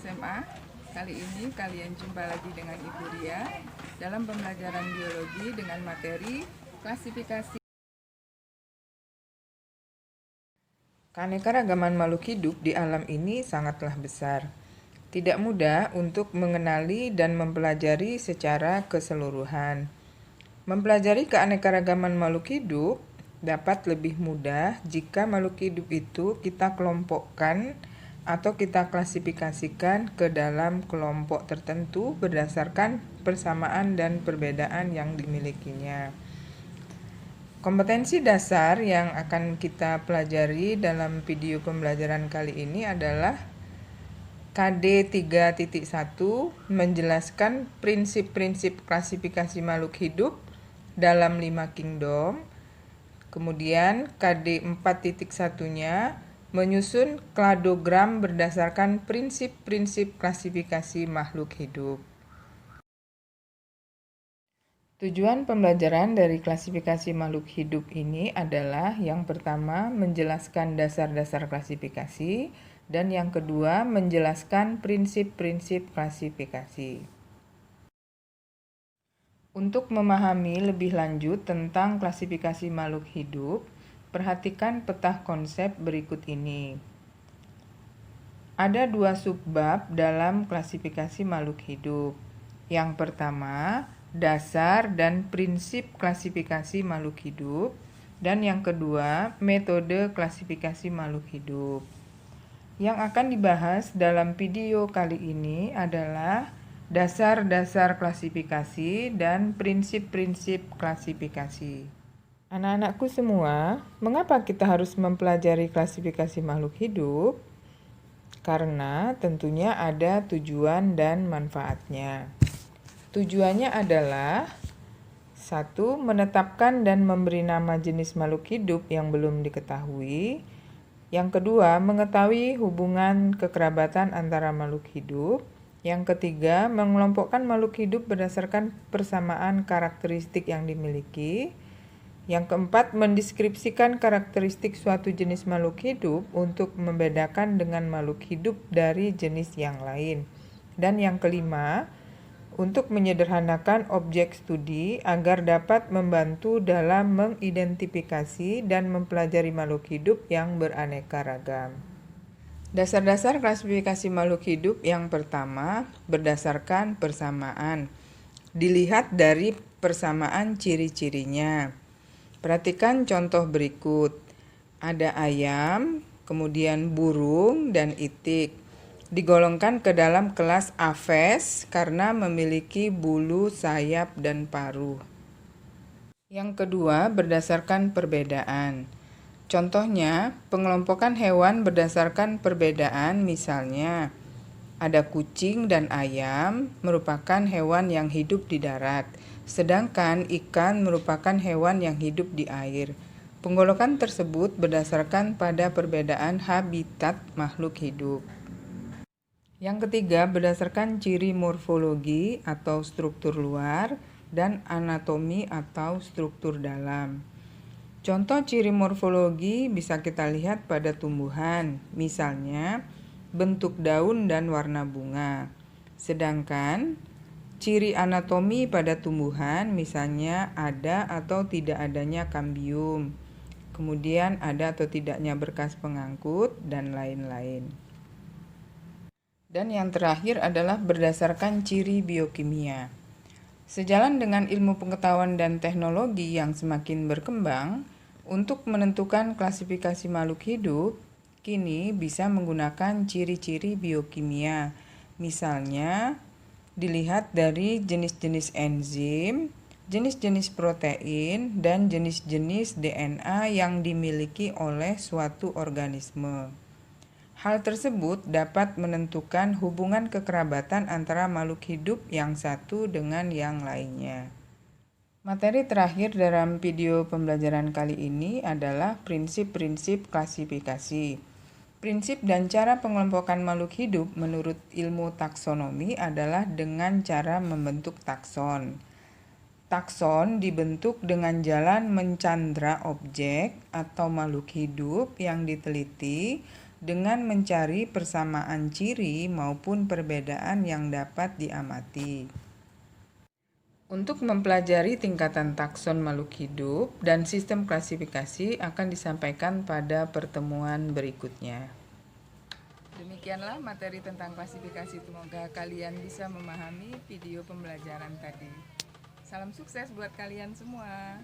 SMA. Kali ini kalian jumpa lagi dengan Ibu Ria dalam pembelajaran biologi dengan materi klasifikasi. Keanekaragaman makhluk hidup di alam ini sangatlah besar. Tidak mudah untuk mengenali dan mempelajari secara keseluruhan. Mempelajari keanekaragaman makhluk hidup dapat lebih mudah jika makhluk hidup itu kita kelompokkan atau kita klasifikasikan ke dalam kelompok tertentu berdasarkan persamaan dan perbedaan yang dimilikinya. Kompetensi dasar yang akan kita pelajari dalam video pembelajaran kali ini adalah KD 3.1 menjelaskan prinsip-prinsip klasifikasi makhluk hidup dalam 5 kingdom. Kemudian KD 4.1-nya menyusun kladogram berdasarkan prinsip-prinsip klasifikasi makhluk hidup. Tujuan pembelajaran dari klasifikasi makhluk hidup ini adalah yang pertama menjelaskan dasar-dasar klasifikasi dan yang kedua menjelaskan prinsip-prinsip klasifikasi. Untuk memahami lebih lanjut tentang klasifikasi makhluk hidup, perhatikan peta konsep berikut ini. Ada 2 subbab dalam klasifikasi makhluk hidup. Yang pertama, dasar dan prinsip klasifikasi makhluk hidup, dan yang kedua, metode klasifikasi makhluk hidup. Yang akan dibahas dalam video kali ini adalah dasar-dasar klasifikasi dan prinsip-prinsip klasifikasi. Anak-anakku semua, mengapa kita harus mempelajari klasifikasi makhluk hidup? Karena tentunya ada tujuan dan manfaatnya. Tujuannya adalah 1. Menetapkan dan memberi nama jenis makhluk hidup yang belum diketahui. Yang kedua, mengetahui hubungan kekerabatan antara makhluk hidup. Yang ketiga, mengelompokkan makhluk hidup berdasarkan persamaan karakteristik yang dimiliki. Yang keempat, mendeskripsikan karakteristik suatu jenis makhluk hidup untuk membedakan dengan makhluk hidup dari jenis yang lain. Dan yang kelima, untuk menyederhanakan objek studi agar dapat membantu dalam mengidentifikasi dan mempelajari makhluk hidup yang beraneka ragam. Dasar-dasar klasifikasi makhluk hidup yang pertama berdasarkan persamaan. Dilihat dari persamaan ciri-cirinya. Perhatikan contoh berikut. Ada ayam, kemudian burung, dan itik. Digolongkan ke dalam kelas Aves karena memiliki bulu, sayap, dan paruh. Yang kedua, berdasarkan perbedaan. Contohnya, pengelompokan hewan berdasarkan perbedaan, misalnya ada kucing dan ayam merupakan hewan yang hidup di darat, sedangkan ikan merupakan hewan yang hidup di air. Penggolokan tersebut berdasarkan pada perbedaan habitat makhluk hidup. Yang ketiga, berdasarkan ciri morfologi atau struktur luar dan anatomi atau struktur dalam. Contoh ciri morfologi bisa kita lihat pada tumbuhan, misalnya bentuk daun dan warna bunga. Sedangkan ciri anatomi pada tumbuhan misalnya ada atau tidak adanya kambium, kemudian ada atau tidaknya berkas pengangkut, dan lain-lain. Dan yang terakhir adalah berdasarkan ciri biokimia. Sejalan dengan ilmu pengetahuan dan teknologi yang semakin berkembang, untuk menentukan klasifikasi makhluk hidup, kini bisa menggunakan ciri-ciri biokimia. Misalnya, dilihat dari jenis-jenis enzim, jenis-jenis protein, dan jenis-jenis DNA yang dimiliki oleh suatu organisme. Hal tersebut dapat menentukan hubungan kekerabatan antara makhluk hidup yang satu dengan yang lainnya. Materi terakhir dalam video pembelajaran kali ini adalah prinsip-prinsip klasifikasi. Prinsip dan cara pengelompokan makhluk hidup menurut ilmu taksonomi adalah dengan cara membentuk takson. Takson dibentuk dengan jalan mencandra objek atau makhluk hidup yang diteliti dengan mencari persamaan ciri maupun perbedaan yang dapat diamati. Untuk mempelajari tingkatan takson makhluk hidup dan sistem klasifikasi akan disampaikan pada pertemuan berikutnya. Demikianlah materi tentang klasifikasi. Semoga kalian bisa memahami video pembelajaran tadi. Salam sukses buat kalian semua.